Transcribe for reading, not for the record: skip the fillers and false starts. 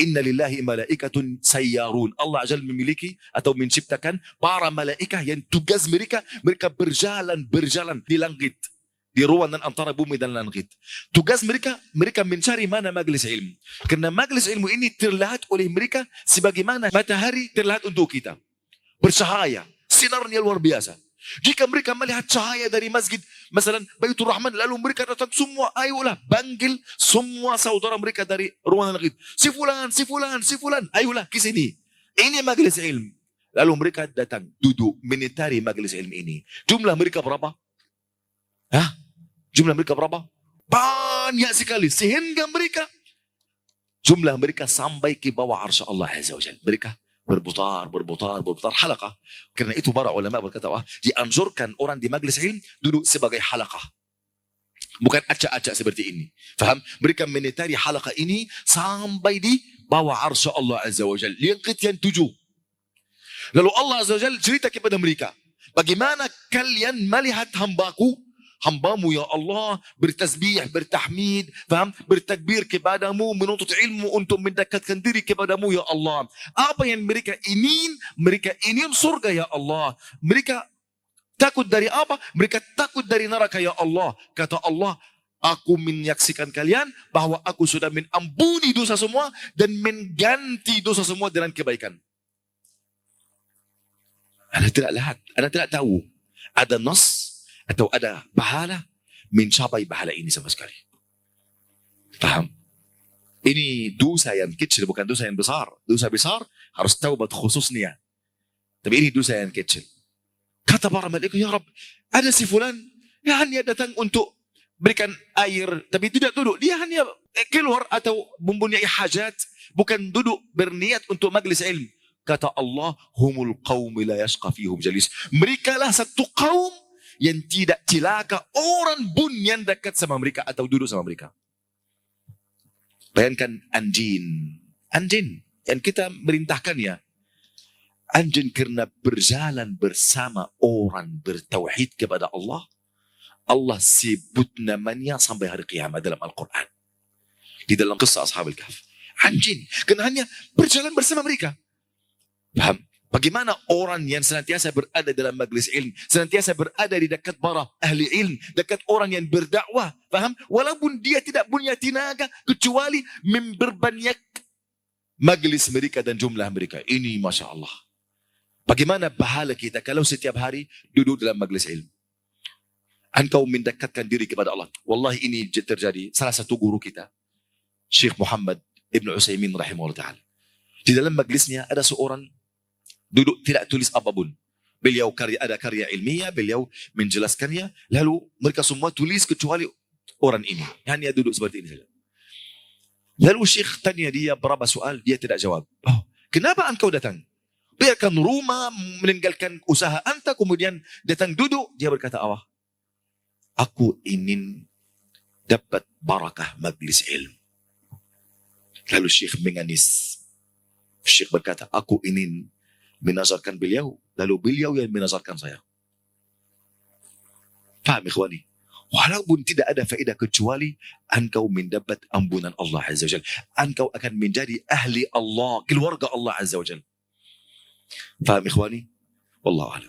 Inna lillahi malaikatun sayyarun. Allah Azza memiliki atau menciptakan para malaikat yang tugas mereka berjalan di langit, di ruangan antara bumi dan langit. Tugas mereka mencari mana majelis ilmu. Karena majelis ilmu ini terlihat oleh mereka sebagaimana matahari terlihat untuk kita. Bercahaya, sinarnya luar biasa. Jika mereka melihat cahaya dari masjid, misalnya Baitur Rahman, lalu mereka datang semua, ayolah panggil semua saudara mereka dari ruangan langit. Si fulan, ayolah ke sini. Ini majelis ilmu. Lalu mereka datang, duduk, menitari majelis ilmu ini. Jumlah mereka berapa? Jumlah mereka berapa? Banyak sekali. Sehingga jumlah mereka sampai ke bawah arsy Allah Azza wa Jalla. Mereka berputar halaqah. Karena itu para ulama berkata, dianjurkan orang di majlis ilmu duduk sebagai halaqah. Bukan acak-acak seperti ini. Faham? Mereka menitari halaqah ini sampai di bawah arsy Allah Azza wa Jalla. Yang ke-7. Lalu Allah Azza wa Jalla cerita kepada mereka, bagaimana kalian melihat hambamu ya Allah, bertasbih, bertahmid, faham? Bertakbir kepadamu, menuntut ilmu untuk mendekatkan diri kepadamu ya Allah. Apa yang mereka ingin? Mereka ingin surga ya Allah. Mereka takut dari apa? Mereka takut dari neraka ya Allah. Kata Allah, aku menyaksikan kalian bahwa aku sudah mengampuni dosa semua dan mengganti dosa semua dengan kebaikan. Anda tidak lihat, Anda tidak tahu ada nas atau ada pahala mencapai pahala ini sama sekali. Paham? Ini dosa yang kecil, bukan dosa yang besar. Dosa besar harus taubat khusus niat. Tapi ini dosa yang kecil. Kata para malaikat, ya Rabb, ada si fulan yang hanya datang untuk berikan air, tapi tidak duduk. Dia hanya keluar atau mempunyai hajat, bukan duduk berniat untuk majlis ilmu. Kata Allah, humul qaumi la yashqa fihum jalis. Mereka lah satu kaum yang tidak celaka orang pun yang dekat sama mereka atau duduk sama mereka. Bayangkan anjing yang kita merintahkannya. Anjing karena berjalan bersama orang bertauhid kepada Allah, Allah sebut namanya sampai hari kiamat dalam Al-Quran. Di dalam kisah Ashabul Kahf. Anjing, karena hanya berjalan bersama mereka. Paham? Bagaimana orang yang senantiasa berada dalam majlis ilmu, senantiasa berada di dekat para ahli ilmu, dekat orang yang berdakwah, faham? Walaupun dia tidak punya tenaga kecuali memperbanyak majlis mereka dan jumlah mereka. Ini Masya Allah. Bagaimana pahala kita kalau setiap hari duduk dalam majlis ilmu? Engkau mendekatkan diri kepada Allah. Wallahi ini terjadi. Salah satu guru kita, Syekh Muhammad Ibn Utsaimin rahimahullah ta'ala. Di dalam majlisnya ada seorang duduk tidak tulis apapun. Beliau ada karya ilmiah, beliau menjelaskannya, lalu mereka semua tulis kecuali orang ini. Hanya duduk seperti ini saja. Lalu Syekh tanya dia berapa soal, dia tidak jawab. Oh, kenapa engkau datang? Biarkan rumah, meninggalkan usaha anda, kemudian datang duduk. Dia berkata, aku ingin dapat barakah majlis ilmu. Lalu Syekh menangis. Syekh berkata, aku ingin menazarkan beliau, lalu beliau yang menazarkan saya. Faham ikhwani? Walaupun tidak ada faedah kecuali engkau mendapat ampunan Allah Azza wa Jalla. Engkau akan menjadi ahli Allah, keluarga Allah Azza wa Jalla. Faham ikhwani? Wallahu a'lam.